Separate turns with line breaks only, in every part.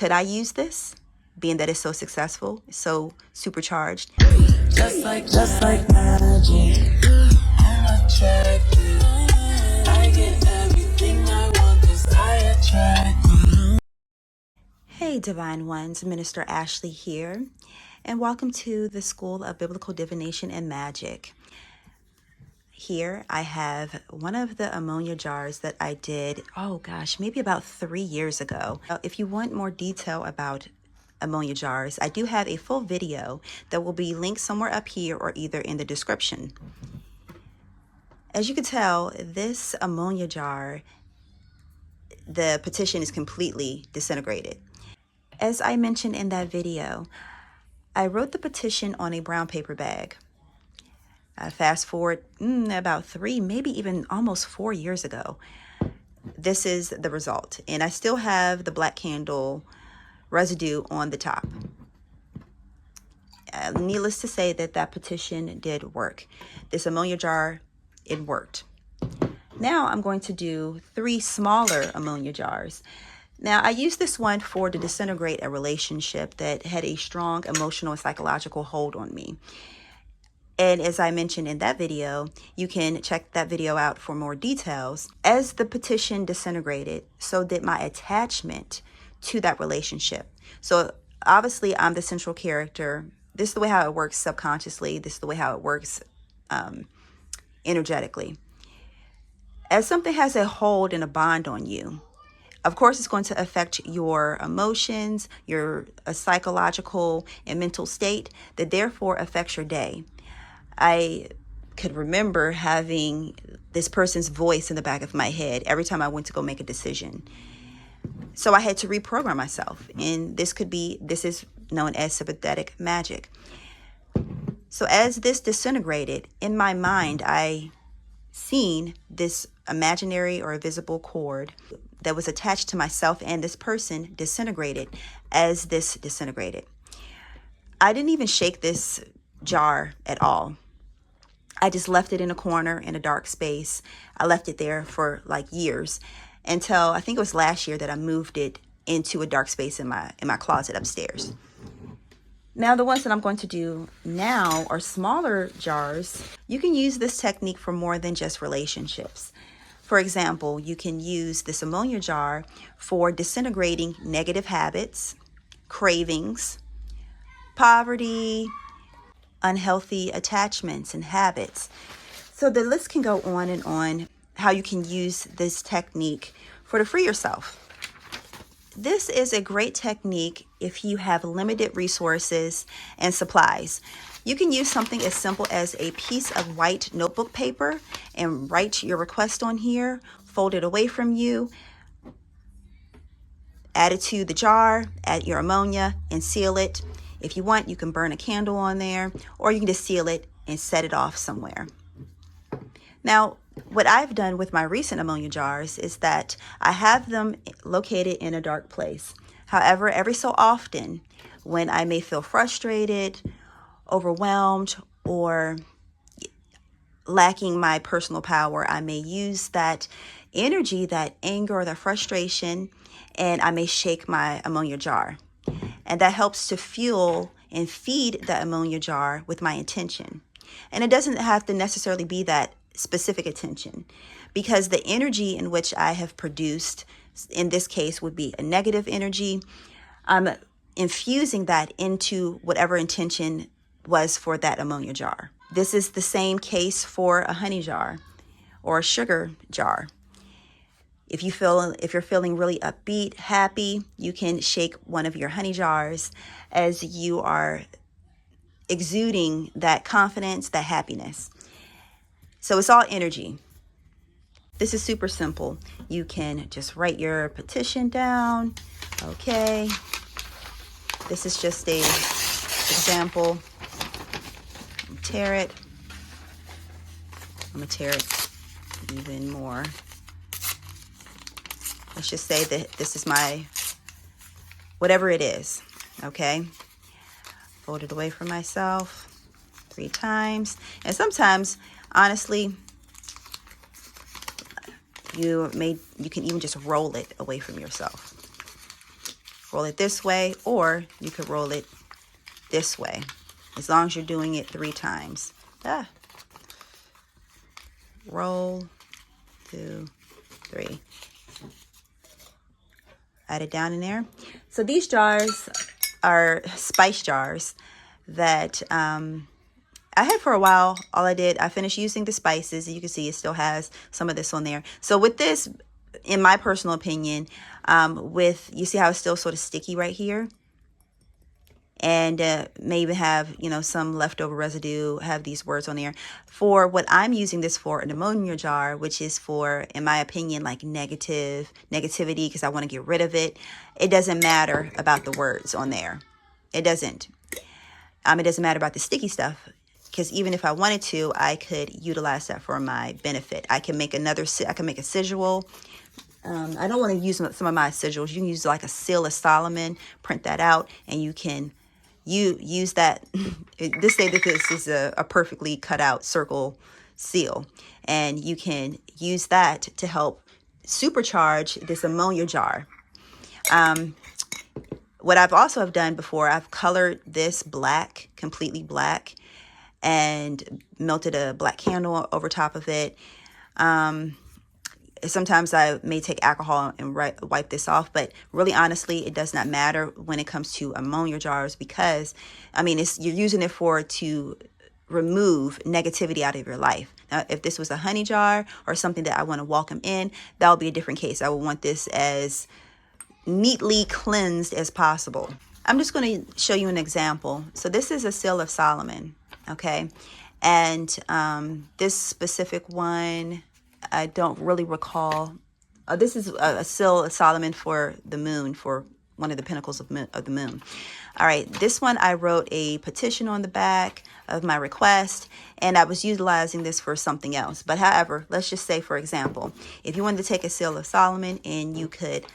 Could I use this, being that it's so successful, so supercharged?
Just like magic, I'm attracted. I get everything I want 'cause I attract.
Hey Divine Ones, Minister Ashley here, and welcome to the School of Biblical Divination and Magic. Here I have one of the ammonia jars that I did, maybe about 3 years ago. If you want more detail about ammonia jars, I do have a full video that will be linked somewhere up here or either in the description. As you can tell, this ammonia jar, the petition is completely disintegrated. As I mentioned in that video, I wrote the petition on a brown paper bag. Fast forward about 3, maybe even almost 4 years ago. This is the result. And I still have the black candle residue on the top. Needless to say that petition did work. This ammonia jar, it worked. Now I'm going to do 3 smaller ammonia jars. Now, I used this one to disintegrate a relationship that had a strong emotional and psychological hold on me. And as I mentioned in that video, you can check that video out for more details. As the petition disintegrated, so did my attachment to that relationship. So obviously, I'm the central character. This is the way how it works subconsciously. This is the way how it works energetically. As something has a hold and a bond on you, of course, it's going to affect your emotions, your psychological and mental state that therefore affects your day. I could remember having this person's voice in the back of my head every time I went to go make a decision. So I had to reprogram myself. And this is known as sympathetic magic. So as this disintegrated, in my mind, I seen this imaginary or visible cord that was attached to myself and this person disintegrated as this disintegrated. I didn't even shake this jar at all. I just left it in a corner in a dark space. I left it there for like years until I think it was last year that I moved it into a dark space in my closet upstairs. Now the ones that I'm going to do now are smaller jars. You can use this technique for more than just relationships. For example, you can use this ammonia jar for disintegrating negative habits, cravings, poverty, unhealthy attachments and habits. So the list can go on and on how you can use this technique to free yourself. This is a great technique if you have limited resources and supplies. You can use something as simple as a piece of white notebook paper and write your request on here, fold it away from you, add it to the jar, add your ammonia and seal it. If you want, you can burn a candle on there, or you can just seal it and set it off somewhere. Now, what I've done with my recent ammonia jars is that I have them located in a dark place. However, every so often, when I may feel frustrated, overwhelmed, or lacking my personal power, I may use that energy, that anger, or that frustration, and I may shake my ammonia jar. And that helps to fuel and feed the ammonia jar with my intention. And it doesn't have to necessarily be that specific attention, because the energy in which I have produced, in this case, would be a negative energy. I'm infusing that into whatever intention was for that ammonia jar. This is the same case for a honey jar or a sugar jar. If you're feeling really upbeat, happy, you can shake one of your honey jars as you are exuding that confidence, that happiness. So it's all energy. This is super simple. You can just write your petition down. Okay. This is just a example. Tear it. I'm gonna tear it even more. Let's just say that this is my, whatever it is, okay? Fold it away from myself 3 times. And sometimes, honestly, you can even just roll it away from yourself. roll it this way, or you could roll it this way, as long as you're doing it 3 times. Roll, 2, 3. Add it down in there. So these jars are spice jars that I had for a while. All I did, I finished using the spices, and you can see it still has some of this on there. So with this, in my personal opinion, you see how it's still sort of sticky right here? And maybe have, you know, some leftover residue, have these words on there. For what I'm using this for, an ammonia jar, which is for, in my opinion, like negativity, because I want to get rid of it. It doesn't matter about the words on there. It doesn't. It doesn't matter about the sticky stuff, because even if I wanted to, I could utilize that for my benefit. I can make I can make a sigil. I don't want to use some of my sigils. You can use like a seal of Solomon, print that out, and you can use that. This say that this is a perfectly cut out circle seal, and you can use that to help supercharge this ammonia jar. What I've also have done before, I've colored this black, completely black, and melted a black candle over top of it. Sometimes I may take alcohol and wipe this off, but really honestly, it does not matter when it comes to ammonia jars, because I mean, you're using it to remove negativity out of your life. Now, if this was a honey jar or something that I want to welcome in, that would be a different case. I would want this as neatly cleansed as possible. I'm just going to show you an example. So this is a seal of Solomon, okay? And this specific one, I don't really recall. This is a seal of Solomon for the moon, for one of the pinnacles of the moon. All right, this one I wrote a petition on the back of my request, and I was utilizing this for something else. But however, let's just say, for example, if you wanted to take a seal of Solomon and you could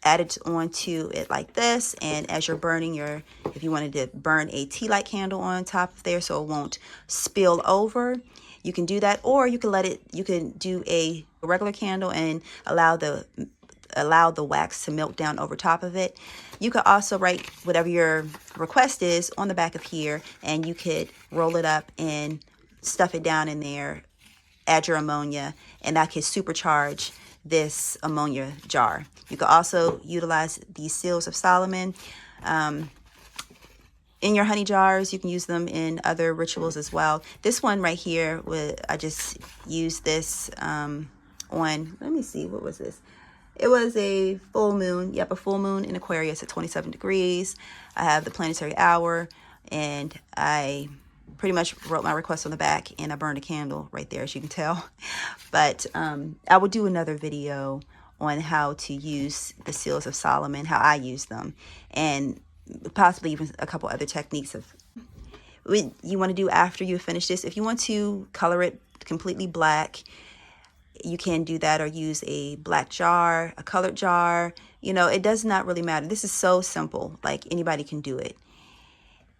add it onto it like this, and as you're burning if you wanted to burn a tea light candle on top of there so it won't spill over, you can do that. Or you can do a regular candle and allow the wax to melt down over top of it. You could also write whatever your request is on the back of here, and you could roll it up and stuff it down in there, add your ammonia, and that could supercharge this ammonia jar. You could also utilize these seals of Solomon in your honey jars. You can use them in other rituals as well. This one right here, I just used this on, let me see, what was this? It was a full moon. Yep, a full moon in Aquarius at 27 degrees. I have the planetary hour, and I pretty much wrote my request on the back, and I burned a candle right there, as you can tell. But I will do another video on how to use the seals of Solomon, how I use them, and possibly even a couple other techniques of what you want to do after you finish this. If you want to color it completely black, you can do that, or use a black jar, a colored jar. You know, it does not really matter. This is so simple. Like, anybody can do it.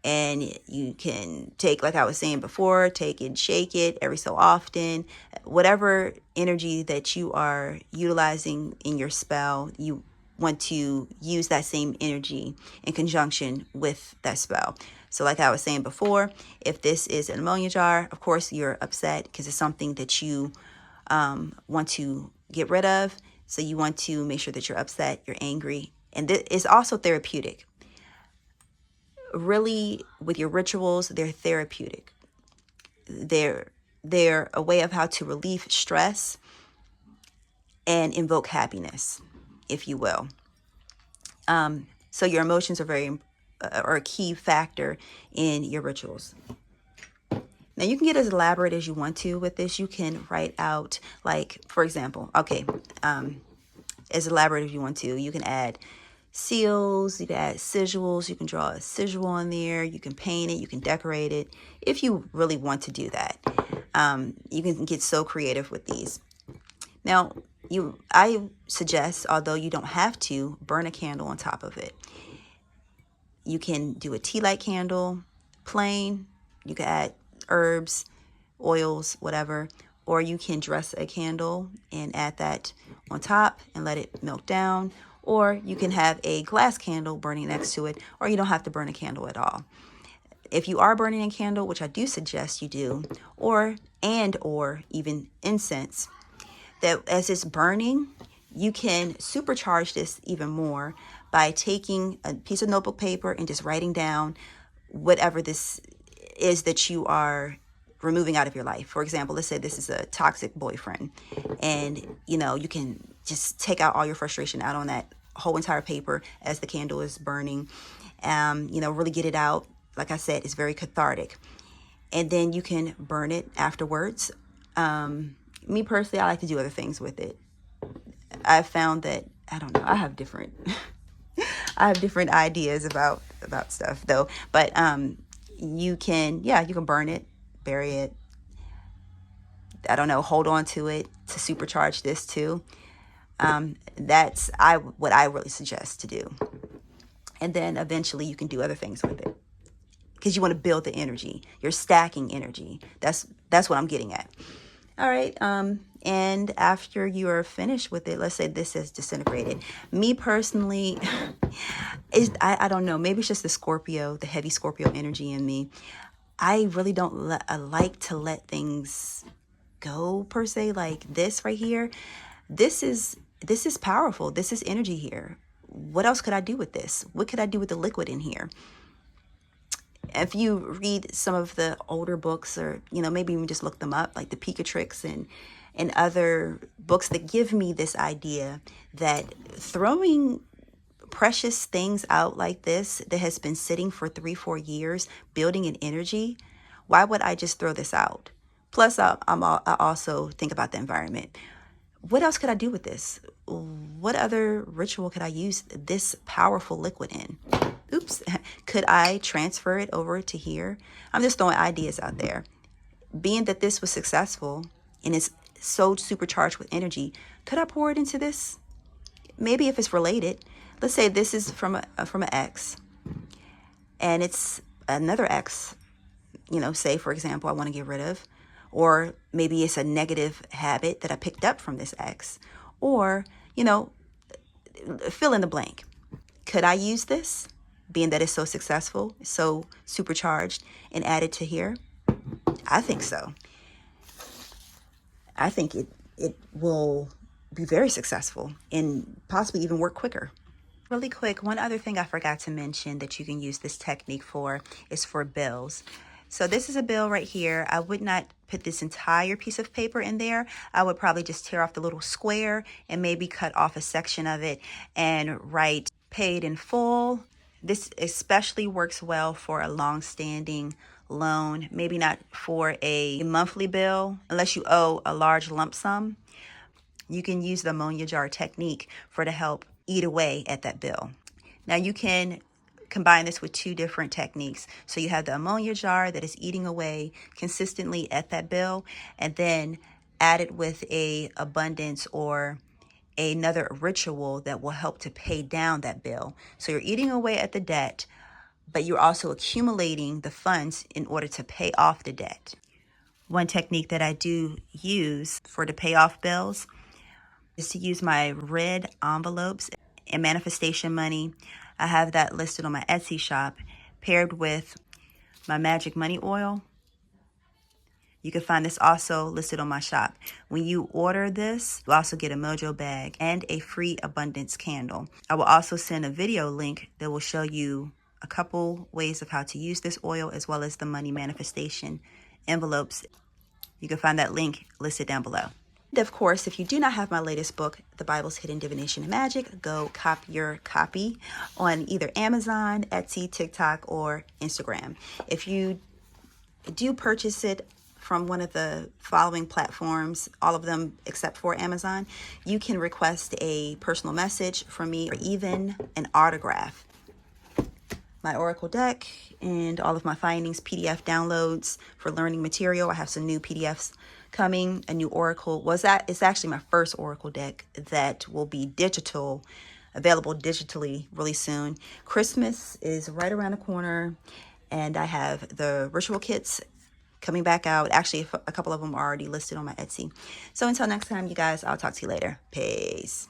And you can take, like I was saying before, take and shake it every so often. Whatever energy that you are utilizing in your spell, you want to use that same energy in conjunction with that spell. So like I was saying before, if this is an ammonia jar, of course you're upset because it's something that you want to get rid of. So you want to make sure that you're upset, you're angry. And it's also therapeutic. Really, with your rituals, they're therapeutic. They're a way of how to relieve stress and invoke happiness, if you will. So your emotions are a key factor in your rituals. Now, you can get as elaborate as you want to with this. You can write out, like, for example, okay, as elaborate as you want to. You can add seals, you can add sigils, you can draw a sigil on there, you can paint it, you can decorate it, if you really want to do that. You can get so creative with these. Now, I suggest, although you don't have to, burn a candle on top of it. You can do a tea light candle, plain. You can add herbs, oils, whatever, or you can dress a candle and add that on top and let it melt down. or you can have a glass candle burning next to it, or you don't have to burn a candle at all. If you are burning a candle, which I do suggest you do, or even incense, that as it's burning, you can supercharge this even more by taking a piece of notebook paper and just writing down whatever this is that you are removing out of your life. For example, let's say this is a toxic boyfriend, and you can just take out all your frustration out on that whole entire paper as the candle is burning. Really get it out. Like I said, it's very cathartic. And then you can burn it afterwards. Me personally, I like to do other things with it. I've found that, I don't know, I have different ideas about stuff though. But you can burn it, bury it. I don't know, hold on to it to supercharge this too. That's what I really suggest to do. And then eventually you can do other things with it, because you want to build the energy. You're stacking energy. That's what I'm getting at. All right. And after you are finished with it, let's say this is disintegrated. Me personally, I don't know. Maybe it's just the heavy Scorpio energy in me. I really don't like to let things go per se, like this right here. This is powerful. This is energy here. What else could I do with this? What could I do with the liquid in here? If you read some of the older books, or maybe even just look them up, like the Pikatrix and other books that give me this idea that throwing precious things out like this that has been sitting for 3-4 years building an energy, why would I just throw this out? Plus I also think about the environment. What else could I do with this? What other ritual could I use this powerful liquid in? Oops. Could I transfer it over to here? I'm just throwing ideas out there. Being that this was successful and it's so supercharged with energy, could I pour it into this? Maybe if it's related. Let's say this is from an ex, and it's another ex, say for example, I want to get rid of, or maybe it's a negative habit that I picked up from this ex, or, fill in the blank. Could I use this, being that it's so successful, so supercharged, and added to here? I think so. I think it will be very successful and possibly even work quicker. Really quick, one other thing I forgot to mention that you can use this technique for is for bills. So this is a bill right here. I would not put this entire piece of paper in there. I would probably just tear off the little square and maybe cut off a section of it and write paid in full. This especially works well for a long-standing loan, maybe not for a monthly bill unless you owe a large lump sum. You can use the Ammonia Jar technique to help eat away at that bill. Now you can combine this with 2 different techniques. So you have the Ammonia Jar that is eating away consistently at that bill, and then add it with a abundance or another ritual that will help to pay down that bill. So you're eating away at the debt, but you're also accumulating the funds in order to pay off the debt. One technique that I do use to pay off bills is to use my red envelopes and manifestation money. I have that listed on my Etsy shop, paired with my magic money oil. You can find this also listed on my shop. When you order this, you'll also get a mojo bag and a free abundance candle. I will also send a video link that will show you a couple ways of how to use this oil, as well as the money manifestation envelopes. You can find that link listed down below. And of course, if you do not have my latest book, The Bible's Hidden Divination and Magic, go cop your copy on either Amazon, Etsy, TikTok, or Instagram. If you do purchase it from one of the following platforms, all of them except for Amazon, you can request a personal message from me or even an autograph. My Oracle deck and all of my findings, PDF downloads for learning material. I have some new PDFs coming, a new Oracle. It's actually my first Oracle deck that will be available digitally really soon. Christmas is right around the corner, and I have the ritual kits coming back out. Actually, a couple of them are already listed on my Etsy. So until next time, you guys, I'll talk to you later. Peace.